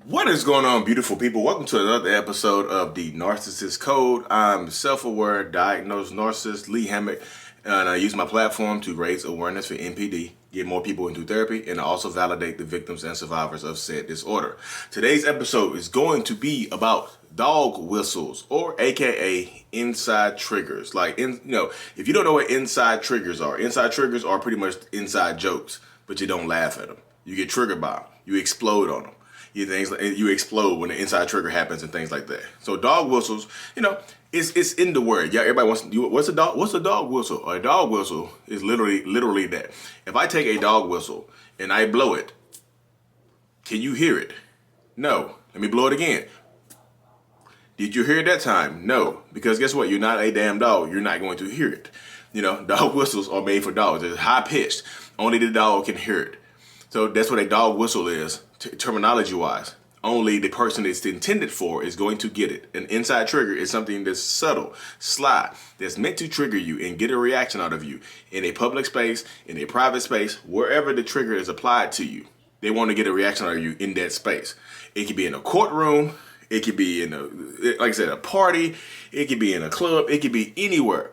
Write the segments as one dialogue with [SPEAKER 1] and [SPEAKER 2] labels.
[SPEAKER 1] What is going on, beautiful people? Welcome to another episode of the Narcissist Code. I'm self-aware, diagnosed narcissist Lee Hammock, and I use my platform to raise awareness for NPD, get more people into therapy, and also validate the victims and survivors of said disorder. Today's episode is going to be about dog whistles, or AKA inside triggers. If you don't know what inside triggers are pretty much inside jokes, but you don't laugh at them. You get triggered by them. You explode on them. You explode when the inside trigger happens and things like that. So dog whistles, it's in the word. Yeah, everybody wants. What's a dog whistle? A dog whistle is literally that. If I take a dog whistle and I blow it, can you hear it? No. Let me blow it again. Did you hear it that time? No, because guess what? You're not a damn dog. You're not going to hear it. Dog whistles are made for dogs. It's high pitched. Only the dog can hear it. So that's what a dog whistle is, terminology-wise. Only the person it's intended for is going to get it. An inside trigger is something that's subtle, sly, that's meant to trigger you and get a reaction out of you in a public space, in a private space, wherever the trigger is applied to you. They want to get a reaction out of you in that space. It could be in a courtroom. It could be in a party. It could be in a club. It could be anywhere.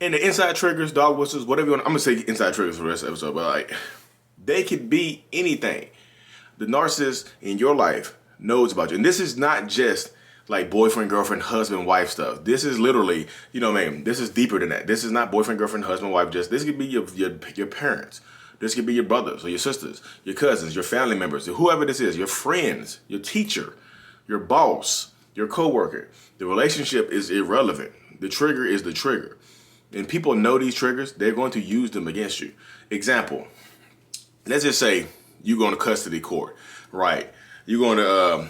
[SPEAKER 1] And the inside triggers, dog whistles, whatever you want. I'm going to say inside triggers for the rest of the episode, but they could be anything. The narcissist in your life knows about you. And this is not just like boyfriend, girlfriend, husband, wife stuff. This is literally, this is deeper than that. This is not boyfriend, girlfriend, husband, wife. This could be your parents. This could be your brothers or your sisters, your cousins, your family members, whoever this is, your friends, your teacher, your boss, your coworker. The relationship is irrelevant. The trigger is the trigger. And people know these triggers. They're going to use them against you. Example. Let's just say you going to custody court, right? You're going to,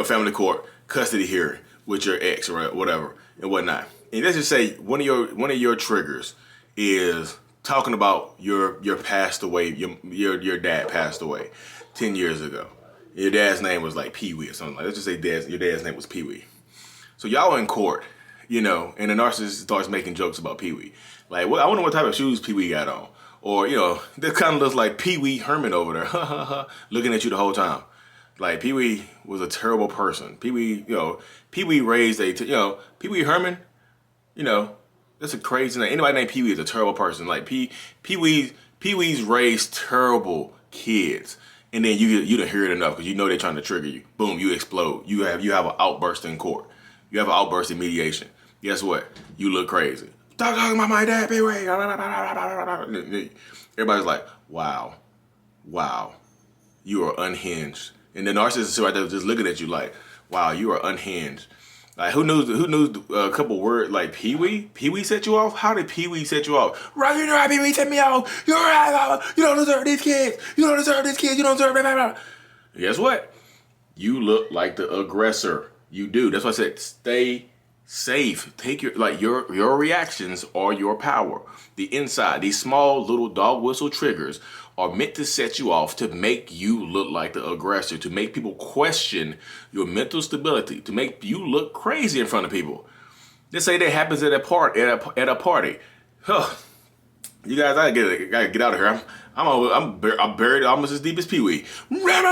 [SPEAKER 1] family court, custody hearing with your ex or whatever and whatnot. And let's just say one of your triggers is talking about your passed away, your dad passed away 10 years ago. Your dad's name was like Pee Wee or something. Let's just say your dad's name was Pee Wee. So y'all in court, and the narcissist starts making jokes about Pee Wee. Like, well, I wonder what type of shoes Pee Wee got on. Or, that kind of looks like Pee Wee Herman over there, looking at you the whole time. Like, Pee Wee was a terrible person. Pee Wee raised Pee Wee Herman, that's a crazy name. Anybody named Pee Wee is a terrible person. Like, Pee Wee's raised terrible kids. And then you don't hear it enough because they're trying to trigger you. Boom, you explode. You have an outburst in court. You have an outburst in mediation. Guess what? You look crazy. Stop talking about my dad, Pee Wee. Everybody's like, wow, you are unhinged. And the narcissist is right there just looking at you like, wow, you are unhinged. Like, who knew a couple words like Pee Wee? Pee Wee set you off? How did Pee Wee set you off? Right, Pee Wee set me off. You're right. You don't deserve these kids. You don't deserve these kids. You don't deserve blah. Guess what? You look like the aggressor. You do. That's why I said stay safe. Take your reactions are your power. The inside, these small little dog whistle triggers are meant to set you off, to make you look like the aggressor, to make people question your mental stability, to make you look crazy in front of people. Let's say that happens at a party. Huh. You guys, I gotta get out of here. I'm buried almost as deep as Pee Wee. What?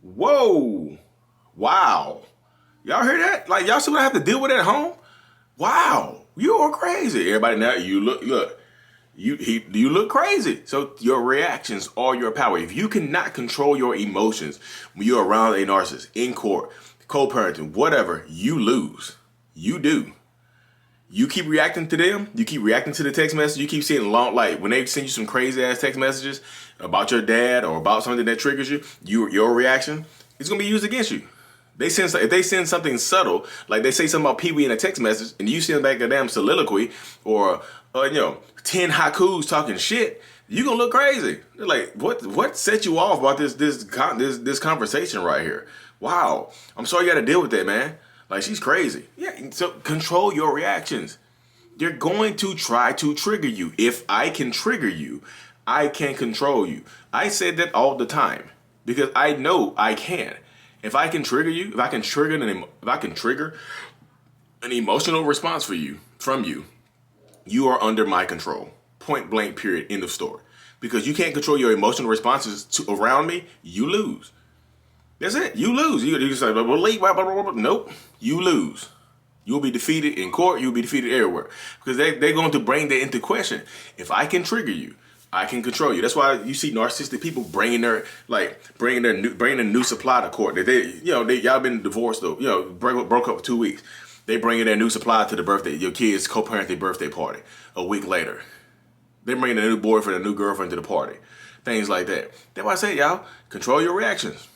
[SPEAKER 1] Whoa. Wow. Y'all hear that? Like, y'all see what I have to deal with at home? Wow. You are crazy. Everybody now, you look crazy. So your reactions are your power. If you cannot control your emotions when you're around a narcissist, in court, co-parenting, whatever, you lose. You do. You keep reacting to them. You keep reacting to the text message. You keep seeing when they send you some crazy ass text messages about your dad or about something that triggers you, your reaction is going to be used against you. If they send something subtle, like they say something about Pee Wee in a text message, and you send back a damn soliloquy or 10 haikus talking shit, you gonna look crazy. They're like, what set you off about this conversation right here? Wow, I'm sorry you got to deal with that, man. Like, she's crazy. Yeah, so control your reactions. They're going to try to trigger you. If I can trigger you, I can control you. I say that all the time because I know I can. If I can trigger you, if I can trigger an emotional response from you, you are under my control. Point blank, period, end of story. Because you can't control your emotional responses around me, you lose. That's it. You lose. You just like, nope. You lose. You'll be defeated in court. You'll be defeated everywhere. Because they're going to bring that into question. If I can trigger you, I can control you. That's why you see narcissistic people bringing a new supply to court. Y'all been divorced though. Broke up for 2 weeks. They bringing their new supply to the birthday. Your kids co-parent their birthday party a week later. They're bringing a new boyfriend, a new girlfriend to the party. Things like that. That's why I say, y'all, control your reactions.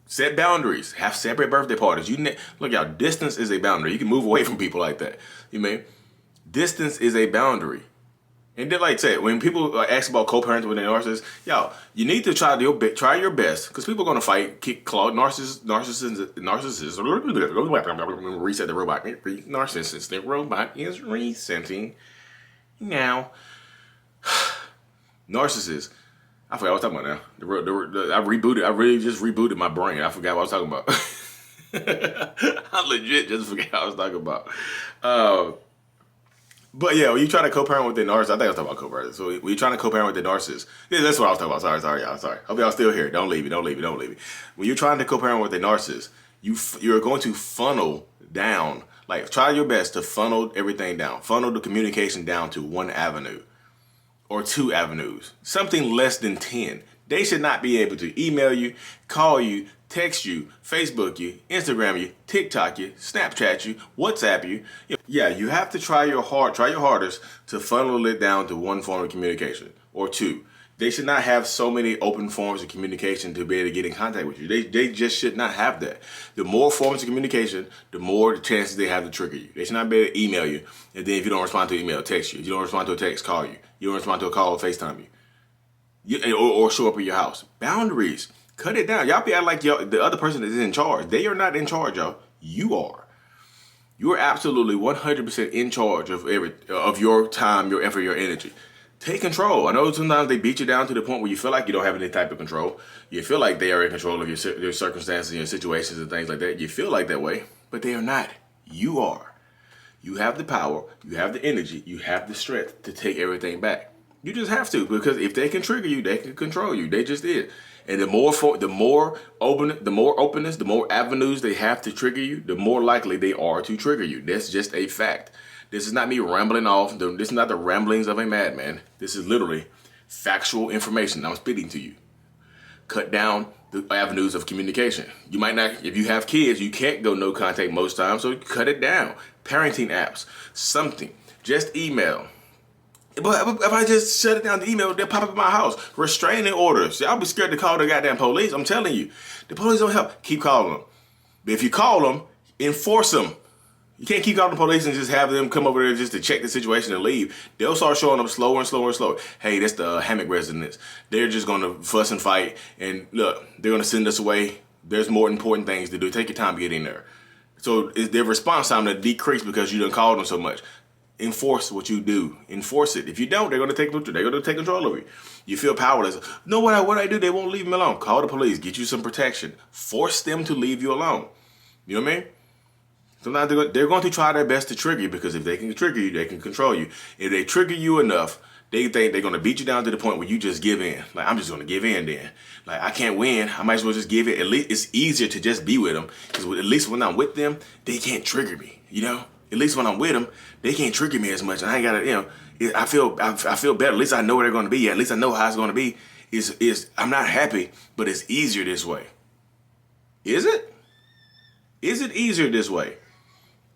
[SPEAKER 1] Set boundaries. Have separate birthday parties. Look, y'all, distance is a boundary. You can move away from people like that. You mean? Distance is a boundary. And then, like I said, when people ask about co-parenting with a narcissist, y'all, you need to try your best, because people are going to fight, kick, claw, narcissists. Reset the robot. Narcissistic robot is resetting now. Narcissists. I forgot what I was talking about now. I rebooted. I really just rebooted my brain. I forgot what I was talking about. I legit just forgot what I was talking about. But yeah, when you try to co-parent with the narcissist, I think I was talking about co-parent. So when you're trying to co-parent with the narcissist, yeah, that's what I was talking about. Sorry, y'all. Sorry. Hope y'all still here. Don't leave me. When you're trying to co-parent with a narcissist, you're going to funnel down. Like, try your best to funnel everything down. Funnel the communication down to one avenue. Or 2 avenues, something less than 10. They should not be able to email you, call you, text you, Facebook you, Instagram you, TikTok you, Snapchat you, WhatsApp you. Yeah, you have to try your hardest to funnel it down to one form of communication or 2. They should not have so many open forms of communication to be able to get in contact with you. They just should not have that. The more forms of communication, the more the chances they have to trigger you. They should not be able to email you, and then if you don't respond to an email, text you. If you don't respond to a text, call you. You don't respond to a call or FaceTime you. Or show up at your house. Boundaries. Cut it down. Y'all be acting like the other person is in charge. They are not in charge, y'all. You are. You are absolutely 100% in charge of your time, your effort, your energy. Take control. I know sometimes they beat you down to the point where you feel like you don't have any type of control. You feel like they are in control of your circumstances, your situations, and things like that. You feel like that way, but they are not. You are. You have the power, you have the energy, you have the strength to take everything back. You just have to, because if they can trigger you, they can control you. They just did. And the more openness, the more avenues they have to trigger you, the more likely they are to trigger you. That's just a fact. This is not me rambling off. This is not the ramblings of a madman. This is literally factual information I'm spitting to you. Cut down the avenues of communication. You might not, if you have kids, you can't go no contact most times, so cut it down. Parenting apps, something. Just email. But if I just shut it down to email, they'll pop up in my house. Restraining orders. Y'all be scared to call the goddamn police. I'm telling you. The police don't help. Keep calling them. But if you call them, enforce them. You can't keep calling the police and just have them come over there just to check the situation and leave. They'll start showing up slower and slower and slower. Hey, that's the hammock residents. They're just going to fuss and fight. And look, they're going to send us away. There's more important things to do. Take your time to get in there. So is their response time to decrease because you done called them so much. Enforce what you do. Enforce it. If you don't, they're going to take control of you. You feel powerless. No, what I do, they won't leave me alone. Call the police. Get you some protection. Force them to leave you alone. You know what I mean? Sometimes they're going to try their best to trigger you, because if they can trigger you, they can control you. If they trigger you enough, they think they're going to beat you down to the point where you just give in. Like, I'm just going to give in then. Like, I can't win. I might as well just give in. At least it's easier to just be with them, because at least when I'm with them, they can't trigger me, you know? At least when I'm with them, they can't trigger me as much. And I ain't got to, you know, I feel better. At least I know where they're going to be. At least I know how it's going to be. I'm not happy, but it's easier this way. Is it? Is it easier this way?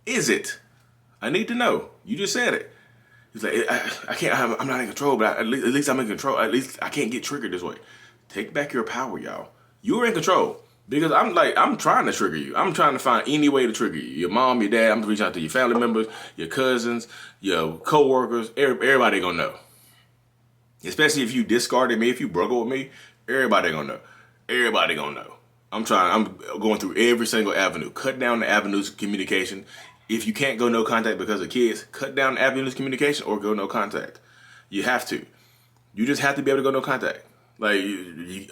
[SPEAKER 1] Is it? I need to know. You just said it. It's like, I can't, I'm not in control, but at least I'm in control. At least I can't get triggered this way. Take back your power, y'all. You're in control. Because I'm trying to trigger you. I'm trying to find any way to trigger you. Your mom, your dad, I'm reaching out to your family members, your cousins, your co-workers. Everybody gonna know. Especially if you discarded me, if you broke up with me, everybody gonna know. Everybody gonna know. I'm going through every single avenue. Cut down the avenues of communication. If you can't go no contact because of kids, cut down the avenues of communication or go no contact. You have to. You just have to be able to go no contact. Like,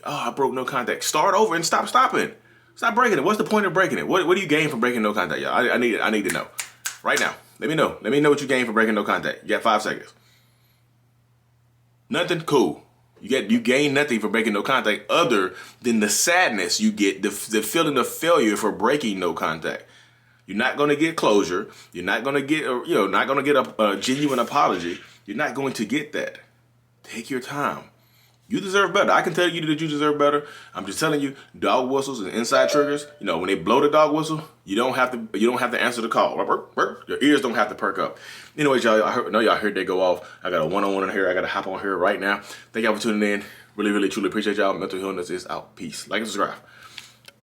[SPEAKER 1] I broke no contact. Start over and stop stopping. Stop breaking it. What's the point of breaking it? What do you gain from breaking no contact, y'all? I need to know. Right now. Let me know. Let me know what you gain from breaking no contact. You got 5 seconds. Nothing? Cool. You gain nothing for breaking no contact other than the sadness you get, the feeling of failure for breaking no contact. You're not going to get closure. You're not going to get, not going to get a genuine apology. You're not going to get that. Take your time. You deserve better. I can tell you that you deserve better. I'm just telling you, dog whistles and inside triggers. When they blow the dog whistle, you don't have to answer the call. Your ears don't have to perk up. Anyways, y'all, I know y'all heard that go off. I got a one-on-one in here. I got to hop on here right now. Thank y'all for tuning in. Really, really, truly appreciate y'all. Mental illness is out. Peace. Like and subscribe.